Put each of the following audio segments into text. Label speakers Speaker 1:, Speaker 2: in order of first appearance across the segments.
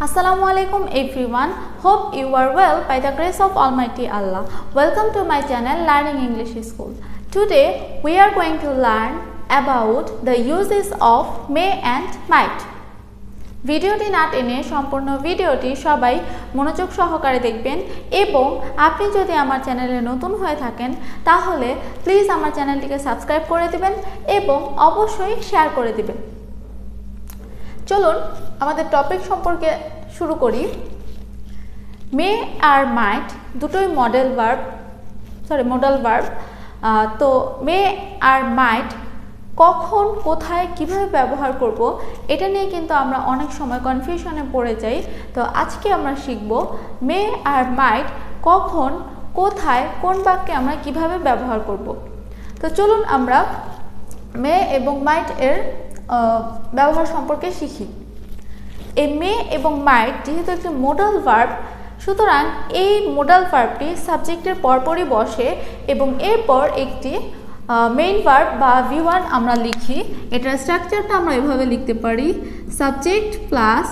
Speaker 1: Assalamu alaikum everyone. Hope you are well by the grace of Almighty Allah. Welcome to my channel Learning English School. Today we are going to learn about the uses of may and might. ভিডিওটি না টেনে সম্পূর্ণ ভিডিওটি সবাই মনোযোগ সহকারে দেখবেন এবং আপনি যদি আমার চ্যানেলে নতুন হয়ে থাকেন তাহলে প্লিজ আমার চ্যানেলটিকে সাবস্ক্রাইব করে দিবেন এবং অবশ্যই শেয়ার করে দিবেন। চলুন আমাদের টপিক সম্পর্কে শুরু করি। মে আর মাইট দুটোই মডাল ভার্ব। তো মে আর মাইট কখন কোথায় কিভাবে ব্যবহার করব এটা নিয়ে কিন্তু আমরা অনেক সময় কনফিউশনে পড়ে যাই। তো আজকে আমরা শিখব মে আর মাইট কখন কোথায় কোন বাক্যে আমরা কিভাবে ব্যবহার করব। তো চলুন আমরা মে এবং মাইট এর ব্যবহার সম্পর্কে শিখি। এই মে এবং মাইট যেহেতু একটি মোডাল ভার্ব, সুতরাং এই মোডাল ভার্বটি সাবজেক্টের পরপরই বসে এবং এরপর একটি মেইন ভার্ব বা V1 আমরা লিখি। এটার স্ট্রাকচারটা আমরা এভাবে লিখতে পারি, সাবজেক্ট প্লাস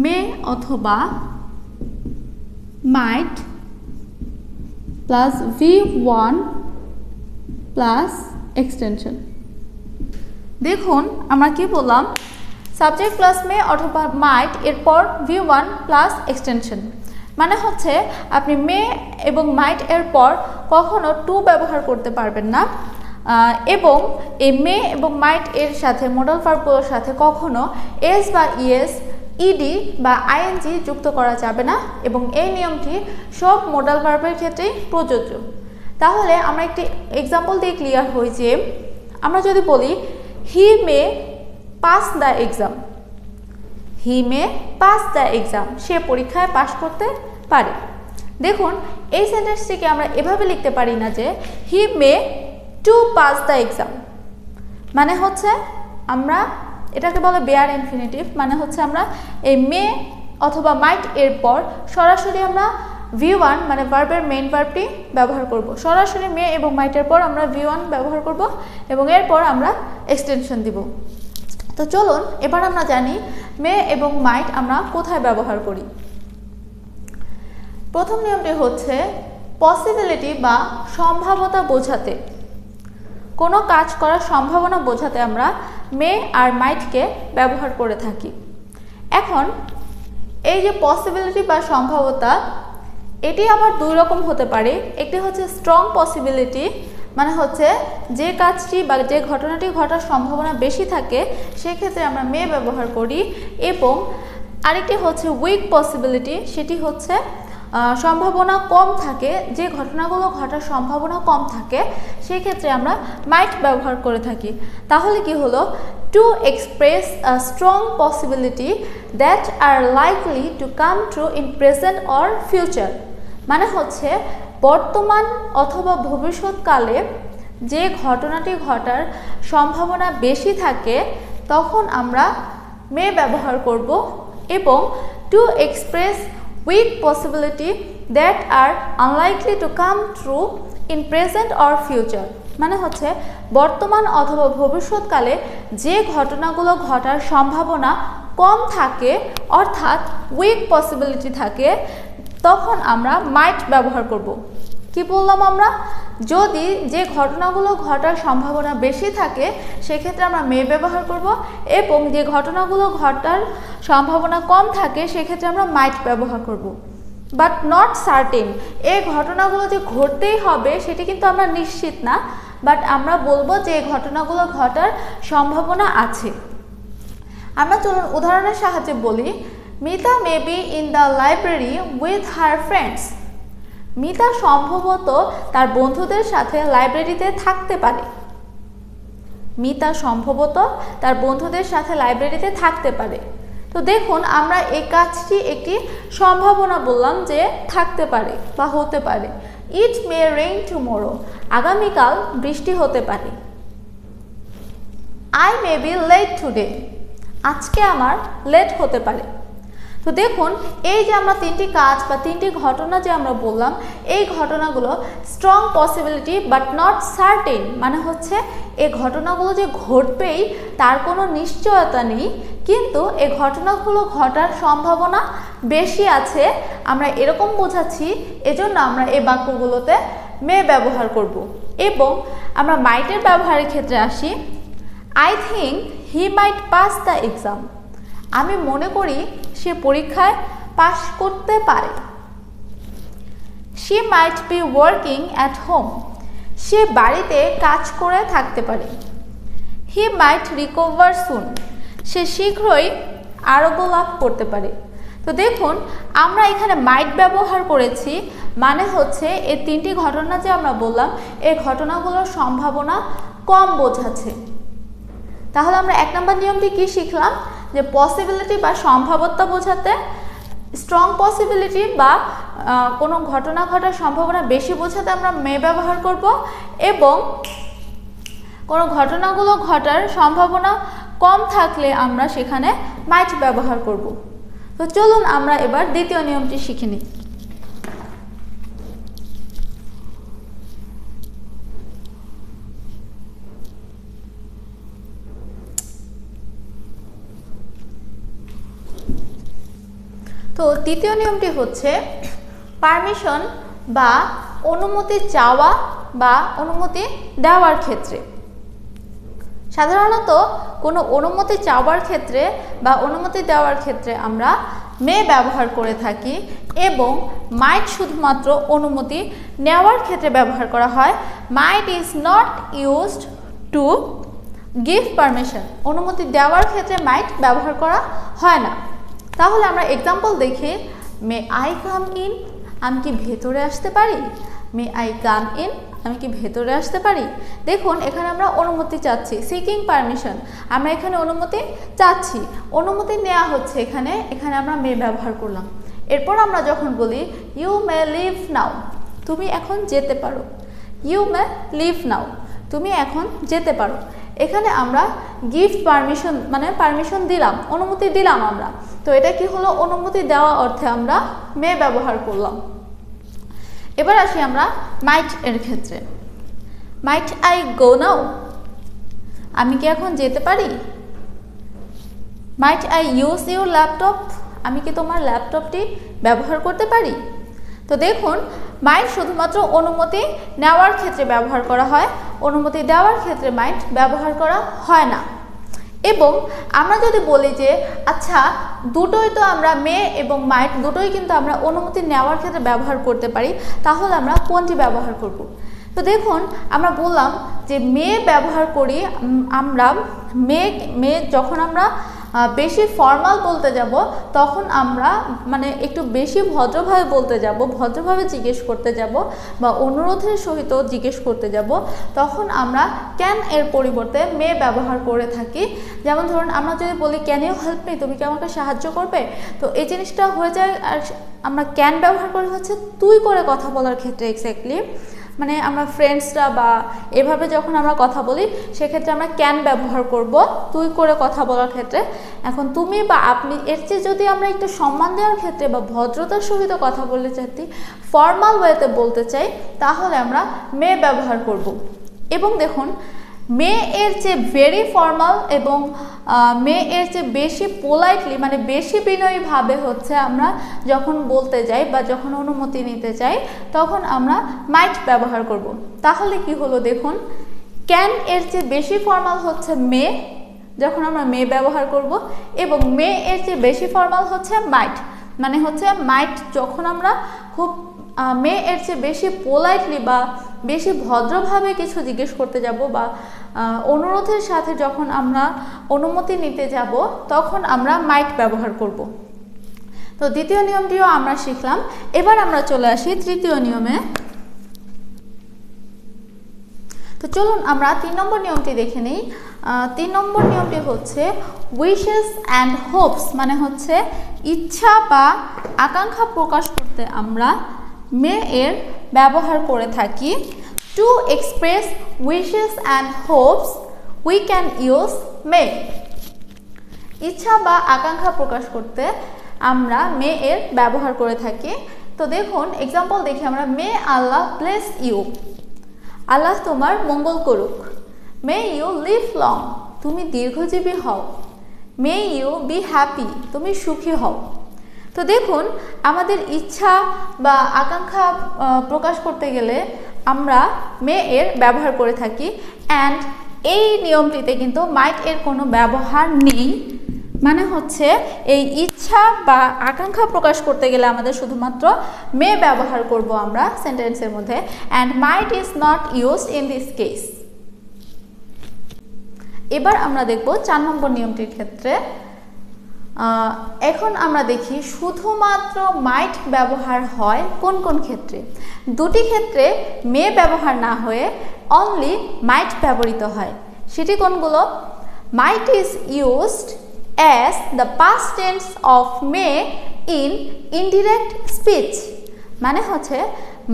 Speaker 1: মে অথবা মাইট প্লাস V1 প্লাস এক্সটেনশন। দেখুন আমরা কি বললাম, সাবজেক্ট প্লাস মে অথবা মাইট এরপর V1 প্লাস এক্সটেনশন, মানে হচ্ছে আপনি মে এবং মাইট এর পর কখনো টু ব্যবহার করতে পারবেন না এবং এই মে এবং মাইট এর সাথে মোডাল ভার্বগুলোর সাথে কখনো এস বা ইএস, ইডি বা আইএনজি যুক্ত করা যাবে না এবং এই নিয়মটি সব মোডাল ভার্বের ক্ষেত্রেই প্রযোজ্য। তাহলে আমরা একটি এক্সাম্পল দিয়ে ক্লিয়ার হই যে আমরা যদি বলি he may pass the exam, he may pass the exam, সে পরীক্ষায় পাশ করতে পারে। দেখুন এই সেন্টেন্সটিকে আমরা এভাবে লিখতে পারি না যে হি মে টু পাস দ্য এক্সাম, মানে হচ্ছে আমরা এটাকে বলে বেয়ার ইনফিনিটিভ, মানে হচ্ছে আমরা এই মে অথবা মাইট এর পর সরাসরি আমরা V1 মানে ভার্বের মেইন ভার্বটি ব্যবহার করব। সরাসরি মে এবং মাইটের পর আমরা V1 ব্যবহার করব এবং এরপর আমরা এক্সটেনশন দিব। তো চলুন এবার আমরা জানি মে এবং মাইট আমরা কোথায় ব্যবহার করি। প্রথম নিয়মটি হচ্ছে পসিবিলিটি বা সম্ভাবনা বোঝাতে, কোনো কাজ করার সম্ভাবনা বোঝাতে আমরা মে আর মাইটকে ব্যবহার করে থাকি। এখন এই যে পসিবিলিটি বা সম্ভাবনা, এটি আবার দুই রকম হতে পারে। একটি হচ্ছে স্ট্রং পসিবিলিটি, মানে হচ্ছে যে কাজটি বা যে ঘটনাটি ঘটার সম্ভাবনা বেশি থাকে সেক্ষেত্রে আমরা মে ব্যবহার করি, এবং আরেকটি হচ্ছে উইক পসিবিলিটি, সেটি হচ্ছে সম্ভাবনা কম থাকে, যে ঘটনাগুলো ঘটার সম্ভাবনা কম থাকে সেক্ষেত্রে আমরা মাইট ব্যবহার করে থাকি। তাহলে কি হলো, to express a strong possibility that are likely to come true in present or future, মানে হচ্ছে বর্তমান অথবা ভবিষ্যৎকালে যে ঘটনাটি ঘটার সম্ভাবনা বেশি থাকে তখন আমরা মে ব্যবহার করব, এবং to express weak possibility that are unlikely to come true in present or future, মানে হচ্ছে বর্তমান অথবা ভবিষ্যৎকালে যে ঘটনাগুলো ঘটার সম্ভাবনা কম থাকে অর্থাৎ উইক পসিবিলিটি থাকে তখন আমরা মাইট ব্যবহার করব। কি বললাম আমরা, যদি যে ঘটনাগুলো ঘটার সম্ভাবনা বেশি থাকে সেক্ষেত্রে আমরা মে ব্যবহার করব, এবং যে ঘটনাগুলো ঘটার সম্ভাবনা কম থাকে সেক্ষেত্রে আমরা মাইট ব্যবহার করব। বাট নট সার্টেন, এই ঘটনাগুলো যে ঘটতেই হবে সেটি কিন্তু আমরা নিশ্চিত না, বাট আমরা বলবো যে এই ঘটনাগুলো ঘটার সম্ভাবনা আছে। আমরা চলুন উদাহরণের সাহায্যে বলি, Mita may be in the library with her friends, Mita সম্ভবত তার বন্ধুদের সাথে লাইব্রেরিতে থাকতে পারে, মিতা সম্ভবত তার বন্ধুদের সাথে লাইব্রেরিতে থাকতে পারে। তো দেখুন আমরা এই কাজটি একটি সম্ভাবনা বললাম যে থাকতে পারে বা হতে পারে। ইট মে রেইন টুমরো, আগামীকাল বৃষ্টি হতে পারে। I may be late today, আজকে আমার লেট হতে পারে। তো দেখুন এই যে আমরা তিনটি কাজ বা তিনটি ঘটনা যে আমরা বললাম, এই ঘটনাগুলো strong possibility but not certain, মানে হচ্ছে এই ঘটনাগুলো যে ঘটবেই তার কোনো নিশ্চয়তা নেই, কিন্তু এই ঘটনাগুলো ঘটার সম্ভাবনা বেশি আছে, আমরা এরকম বোঝাচ্ছি, এজন্য আমরা এই বাক্যগুলোতে মে ব্যবহার করব। এবং আমরা মাইটের ব্যবহারের ক্ষেত্রে আসি। I think he might pass the exam. আমি মনে করি সে পরীক্ষায় পাস করতে পারে। She might be working at home. সে বাড়িতে কাজ করে থাকতে পারে। হি মাইট রিকভার সুন। সে শীঘ্রই আরোগ্য লাভ করতে পারে। তো দেখুন আমরা এখানে মাইট ব্যবহার করেছি, মানে হচ্ছে এই তিনটি ঘটনা যে আমরা বললাম এই ঘটনাগুলোর সম্ভাবনা কম বোঝাচ্ছে। তাহলে আমরা 1 নম্বর নিয়মটি কি শিখলাম, যে পসিবিলিটি বা সম্ভাব্যতা বোঝাতে স্ট্রং পসিবিলিটি বা কোনো ঘটনা ঘটার সম্ভাবনা বেশি বোঝাতে আমরা মে ব্যবহার করব, এবং কোনো ঘটনাগুলো ঘটার সম্ভাবনা কম থাকলে আমরা সেখানে মাইট ব্যবহার করব। তো চলুন আমরা এবার দ্বিতীয় নিয়মটি শিখে নিই। তো তৃতীয় নিয়মটি হচ্ছে পারমিশন বা অনুমতি চাওয়া বা অনুমতি দেওয়ার ক্ষেত্রে। সাধারণত কোনো অনুমতি চাওয়ার ক্ষেত্রে বা অনুমতি দেওয়ার ক্ষেত্রে আমরা মে ব্যবহার করে থাকি, এবং মাইট শুধুমাত্র অনুমতি নেওয়ার ক্ষেত্রে ব্যবহার করা হয়। Might is not used to give permission. অনুমতি দেওয়ার ক্ষেত্রে মাইট ব্যবহার করা হয় না। তাহলে আমরা এক্সাম্পল দেখি। May I come in. আমি কি ভেতরে আসতে পারি? May I come in. আমি কি ভেতরে আসতে পারি? দেখুন এখানে আমরা অনুমতি চাচ্ছি, সিকিং পারমিশন। আমরা এখানে অনুমতি চাচ্ছি, অনুমতি নেওয়া হচ্ছে এখানে, এখানে আমরা মে ব্যবহার করলাম। এরপর আমরা যখন বলি ইউ মে লিভ নাও, তুমি এখন যেতে পারো। ইউ মে লিভ নাও, তুমি এখন যেতে পারো। এখানে আমরা গিভ পারমিশন মানে পারমিশন দিলাম, অনুমতি দিলাম আমরা। তো এটা কি হলো, অনুমতি দেওয়া অর্থে আমরা মে ব্যবহার করলাম। এবার আসি আমরা মাইট এর ক্ষেত্রে। মাইট আই গো নাও, আমি কি এখন যেতে পারি? Might I use your laptop, আমি কি তোমার ল্যাপটপটি ব্যবহার করতে পারি? তো দেখুন মাইট শুধুমাত্র অনুমতি নেওয়ার ক্ষেত্রে ব্যবহার করা হয়, অনুমতি দেওয়ার ক্ষেত্রে মাইট ব্যবহার করা হয় না। এবং আমরা যদি বলি যে আচ্ছা দুটোই তো আমরা মে এবং মাইট দুটোই কিন্তু আমরা অনুমতি নেওয়ার ক্ষেত্রে ব্যবহার করতে পারি, তাহলে আমরা কোনটি ব্যবহার করব? তো দেখুন আমরা বললাম যে মে ব্যবহার করি আমরা মে যখন আমরা বেশি ফর্মাল বলতে যাব তখন আমরা মানে একটু বেশি ভদ্রভাবে বলতে যাব, ভদ্রভাবে জিজ্ঞেস করতে যাব বা অনুরোধের সহিত জিজ্ঞেস করতে যাব, তখন আমরা ক্যান এর পরিবর্তে মে ব্যবহার করে থাকি। যেমন ধরুন আমরা যদি বলি ক্যান ইউ হেল্প মি, তুমি কি আমাকে সাহায্য করবে? তো এই জিনিসটা হয়ে যায়, আর আমরা ক্যান ব্যবহার করি হচ্ছে তুই করে কথা বলার ক্ষেত্রে। এক্স্যাক্টলি মানে আমরা ফ্রেন্ডসরা বা এভাবে যখন আমরা কথা বলি সেক্ষেত্রে আমরা ক্যান ব্যবহার করব তুই করে কথা বলার ক্ষেত্রে। এখন তুমি বা আপনি এর চেয়ে যদি আমরা একটু সম্মান দেওয়ার ক্ষেত্রে বা ভদ্রতার সহিত কথা বলতে চাই, ফর্মাল ওয়েতে বলতে চাই, তাহলে আমরা মে ব্যবহার করব। এবং দেখুন মে এর চেয়ে ভেরি ফর্মাল এবং মে এর চেয়ে বেশি পোলাইটলি মানে বেশি বিনয়ীভাবে হচ্ছে আমরা যখন বলতে যাই বা যখন অনুমতি নিতে চাই তখন আমরা মাইট ব্যবহার করব। তাহলে কি হলো দেখুন, ক্যান এর চেয়ে বেশি ফর্মাল হচ্ছে মে যখন আমরা মে ব্যবহার করব, এবং মে এর চেয়ে বেশি ফর্মাল হচ্ছে মাইট, মানে হচ্ছে মাইট যখন আমরা খুব মে এর চেয়ে বেশি পোলাইটলি বা বেশি ভদ্রভাবে কিছু জিজ্ঞেস করতে যাব বা অনুরোধের সাথে যখন আমরা অনুমতি নিতে যাব তখন আমরা মাইট ব্যবহার করব। তো দ্বিতীয় নিয়মটিও আমরা শিখলাম। এবার আমরা চলে আসি তৃতীয় নিয়মে। তো চলুন আমরা 3 নম্বর নিয়মটি দেখে নিই। 3 নম্বর নিয়মটি হচ্ছে উইশেস অ্যান্ড হোপস, মানে হচ্ছে ইচ্ছা বা আকাঙ্ক্ষা প্রকাশ করতে আমরা মে এর ব্যবহার করে থাকি। To express wishes and hopes we can use may. ইচ্ছা বা আকাঙ্ক্ষা প্রকাশ করতে আমরা মে এর ব্যবহার করে থাকি। তো দেখুন এক্সাম্পল দেখি আমরা, মে আল্লাহ ব্লেস ইউ, আল্লাহ তোমার মঙ্গল করুক। মে ইউ লিভ লং, তুমি দীর্ঘজীবী হও। মে ইউ বি হ্যাপি, তুমি সুখী হও। তো দেখুন আমাদের ইচ্ছা বা আকাঙ্ক্ষা প্রকাশ করতে গেলে আমরা মে এর ব্যবহার করে থাকি। অ্যান্ড এই নিয়মটিতে কিন্তু মাইট এর কোনো ব্যবহার নেই, মানে হচ্ছে এই ইচ্ছা বা আকাঙ্ক্ষা প্রকাশ করতে গেলে আমাদের শুধুমাত্র মে ব্যবহার করব আমরা সেন্টেন্সের মধ্যে। And might is not used in this case. এবার আমরা দেখব 4 নম্বর নিয়মটির ক্ষেত্রে। এখন আমরা দেখি শুধুমাত্র মাইট ব্যবহার হয় কোন কোন ক্ষেত্রে। দুটি ক্ষেত্রে মে ব্যবহার না হয়ে অনলি মাইট ব্যবহৃত হয়। সেটি কোনগুলো? মাইট is used as the past tense of may in indirect speech, মানে হচ্ছে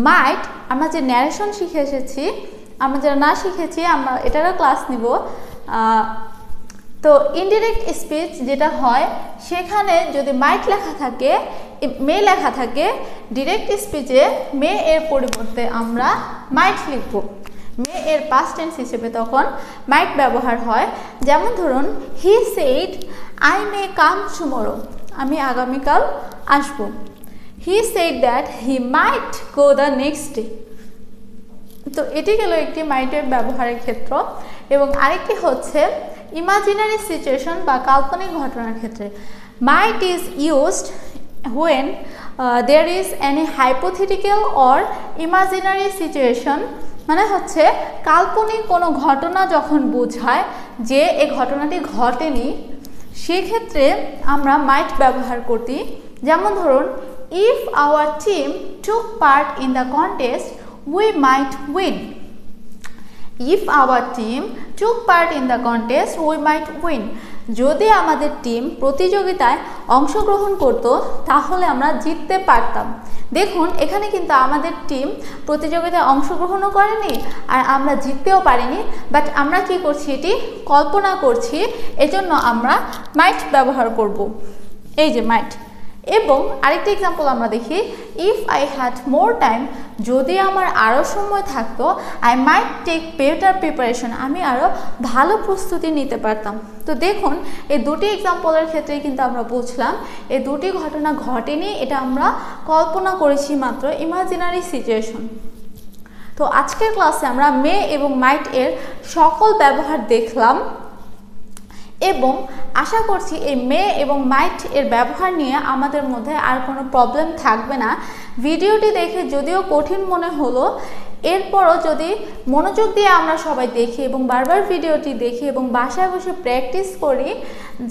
Speaker 1: might আমরা যে ন্যারেশন শিখে এসেছি, আমরা যারা না শিখেছি আমরা এটারও ক্লাস নিব। তো ইনডিরেক্ট স্পিচ যেটা হয় সেখানে যদি মাইট লেখা থাকে, মে লেখা থাকে, ডিরেক্ট স্পিচে মে এর পরিবর্তে আমরা মাইট লিখব। মে এর পাস্ট টেন্স হিসেবে তখন মাইট ব্যবহার হয়। যেমন ধরুন he said I may come tomorrow, আমি আগামীকাল আসব। He said that he might go the next day. তো এটি গেল একটি মাইটের ব্যবহারের ক্ষেত্র। এবং আরেকটি হচ্ছে ইমাজিনারি সিচুয়েশন বা কাল্পনিক ঘটনার ক্ষেত্রে। Might is used when there is any hypothetical or imaginary situation, মানে হচ্ছে কাল্পনিক কোনো ঘটনা যখন বোঝায় যে এই ঘটনাটি ঘটেনি, সেক্ষেত্রে আমরা মাইট ব্যবহার করি। যেমন ধরুন if our team took part in the contest we might win. If our team took part in the contest we might win. যদি আমাদের টিম প্রতিযোগিতায় অংশগ্রহণ করত তাহলে আমরা জিততে পারতাম। দেখুন এখানে কিন্তু আমাদের টিম প্রতিযোগিতায় অংশগ্রহণও করেনি আর আমরা জিততেও পারিনি, বাট আমরা কি করছি, এটি কল্পনা করছি, এজন্য আমরা মাইট ব্যবহার করব, এই যে মাইট। এবং আরেকটি এক্সাম্পল আমরা দেখি, if I had more time, যদি আমার আরও সময় থাকতো, I might take better preparation, আমি আরও ভালো প্রস্তুতি নিতে পারতাম। তো দেখুন এই দুটি এক্সাম্পলের ক্ষেত্রে কিন্তু আমরা বুঝলাম এই দুটি ঘটনা ঘটেনি, এটা আমরা কল্পনা করেছি মাত্র, ইমাজিনারি সিচুয়েশন। তো আজকের ক্লাসে আমরা মে এবং মাইট এর সকল ব্যবহার দেখলাম এবং আশা করছি এই মে এবং মাইট এর ব্যবহার নিয়ে আমাদের মধ্যে আর কোনো প্রবলেম থাকবে না। ভিডিওটি দেখে যদিও কঠিন মনে হলো, এরপরও যদি মনোযোগ দিয়ে আমরা সবাই দেখি এবং বারবার ভিডিওটি দেখি এবং বাসায় বসে প্র্যাকটিস করি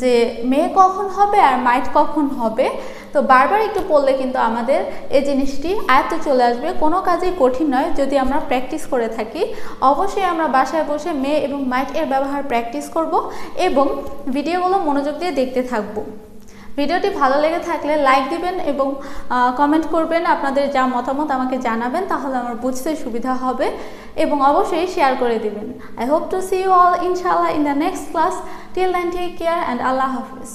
Speaker 1: যে মে কখন হবে আর মাইট কখন হবে, তো বারবার একটু পড়লে কিন্তু আমাদের এই জিনিসটি আয়ত্তে চলে আসবে। কোনো কাজই কঠিন নয় যদি আমরা প্র্যাকটিস করে থাকি। অবশ্যই আমরা বাসায় বসে মে এবং মাইট এর ব্যবহার প্র্যাকটিস করব এবং ভিডিওগুলো মনোযোগ দিয়ে দেখতে থাকব। ভিডিওটি ভালো লেগে থাকলে লাইক দিবেন এবং কমেন্ট করবেন, আপনাদের যা মতামত আমাকে জানাবেন, তাহলে আমার বুঝতে সুবিধা হবে এবং অবশ্যই শেয়ার করে দিবেন। I hope to see you all ইনশাআল্লাহ in the next class. Till then take care and আল্লাহ হাফিজ।